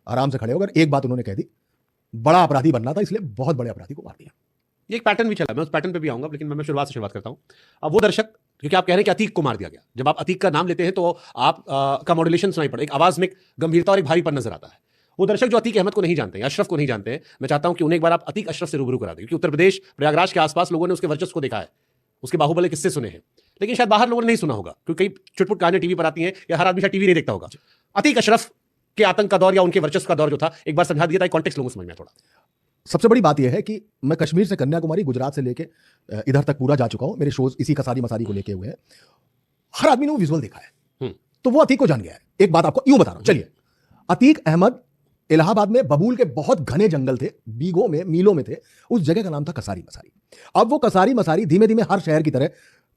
आराम से खड़े हो गए। एक बात उन्होंने कह दी, बड़ा अपराधी बनना था इसलिए बहुत बड़े अपराधी को मार दिया। ये एक पैटर्न भी चला, मैं उस पैटर्न पे भी आऊंगा, लेकिन मैं शुरुआत से शुरुआत करता हूं। अब वो दर्शक, क्योंकि आप कह रहे हैं कि अतीक को मार दिया गया, जब आप अतीक का नाम लेते हैं तो आप का मॉड्यूलेशन सुनाई पड़े, एक आवाज में गंभीरता और एक भारीपन नजर आता है। वो दर्शक जो अतीक अहमद को नहीं जानते, अशरफ को नहीं जानते, मैं चाहता हूं कि उन्हें एक बार आप अतीक अशरफ से रूबरू करा दें, क्योंकि उत्तर प्रदेश प्रयागराज के आसपास लोगों ने उसके वर्चस्व को देखा है, उसके बाहुबल किस्से सुने हैं, लेकिन शायद बाहर लोगों ने नहीं सुना होगा, क्योंकि कई चुटपुट कहानियां टीवी पर आती हैं या हर आदमी शायद टीवी नहीं देखता होगा। अतीक अशरफ के आतंक का दौर या उनके वर्चस्व का दौर जो था, एक बार समझा दिया था, कॉन्टेक्स्ट लोगों को समझ में थोड़ा। सबसे बड़ी बात यह है कि मैं कश्मीर से कन्याकुमारी, गुजरात से लेके इधर तक पूरा जा चुका हूं। मेरे शोज इसी कसारी मसारी को लेके हुए हैं। हर आदमी ने वो विजुअल देखा है, तो वो अतीक को जान गया है। एक बात आपको यूं बता रहा हूं, चलिए। अतीक अहमद इलाहाबाद में बबूल के बहुत घने जंगल थे, बीघों में, मीलों में थे। उस जगह का नाम था कसारी मसारी। अब वो कसारी मसारी धीमे धीमे हर शहर की तरह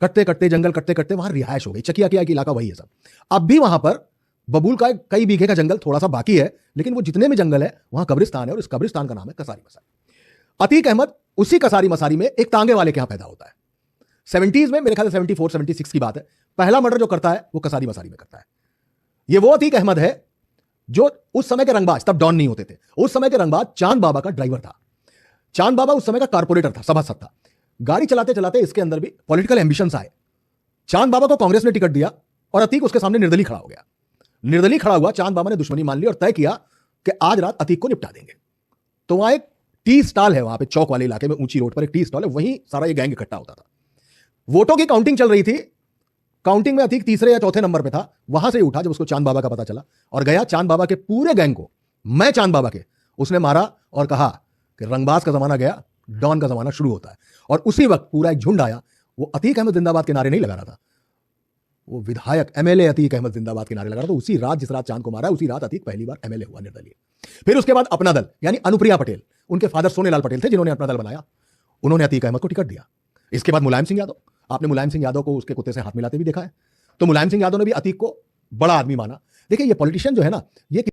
कटते कटते, जंगल कटते कटते वहां रिहायश हो गई। चकिया किया इलाका वही है सब। अब भी वहां पर बबूल का कई बीघे का जंगल थोड़ा सा बाकी है, लेकिन वो जितने में जंगल है वहां कब्रिस्तान है, और इस कब्रिस्तान का नाम है कसारी मसारी। अतीक अहमद उसी कसारी मसारी में एक तांगे वाले के यहां पैदा होता है। 70s में, मेरे ख्याल से 74 76 की बात है। पहला मर्डर जो करता है वो कसारी मसारी में करता है। ये वो अतीक अहमद है जो उस समय के रंगबाज, तब डॉन नहीं होते थे, उस समय के रंगबाज चांद बाबा का ड्राइवर था। चांद बाबा उस समय का कारपोरेटर था, सभासद था। गाड़ी चलाते चलाते इसके अंदर भी पॉलिटिकल एम्बिशंस आए। चांद बाबा को कांग्रेस ने टिकट दिया और अतीक उसके सामने निर्दलीय खड़ा हो गया। निर्दलीय खड़ा हुआ, चांद बाबा ने दुश्मनी मान ली और तय किया कि आज रात अतीक को निपटा देंगे। तो वहां एक टी स्टॉल है, वहां पे चौक वाले इलाके में ऊंची रोड पर एक टी स्टॉल है, वहीं सारा ये गैंग इकट्ठा होता था। वोटों की काउंटिंग चल रही थी। काउंटिंग में अतीक तीसरे या चौथे नंबर पे था। वहां से उठा जब उसको चांद बाबा का पता चला और गया चांद बाबा के पूरे गैंग को, मैं चांद बाबा के, उसने मारा और कहा कि रंगबाज का जमाना गया, डॉन का जमाना शुरू होता है। और उसी वक्त पूरा एक झुंड आया। वो अतीक अहमद जिंदाबाद के नारे नहीं लगा रहा था, वो विधायक एमएलए अतीक अहमद जिंदाबाद के नारे लगा रहा था। उसी रात, जिस रात चांद को मारा, उसी रात अतीक पहली बार एमएलए हुआ निर्दलीय। फिर उसके बाद अपना दल, यानी अनुप्रिया पटेल, उनके फादर सोनेलाल पटेल थे जिन्होंने अपना दल बनाया, उन्होंने अतीक अहमद को टिकट दिया। इसके बाद मुलायम सिंह यादव, आपने मुलायम सिंह यादव को उसके कुत्ते से हाथ मिलाते भी देखा है। तो मुलायम सिंह यादव ने भी अतीक को बड़ा आदमी माना। देखिए, ये पॉलिटिशियन जो है ना, ये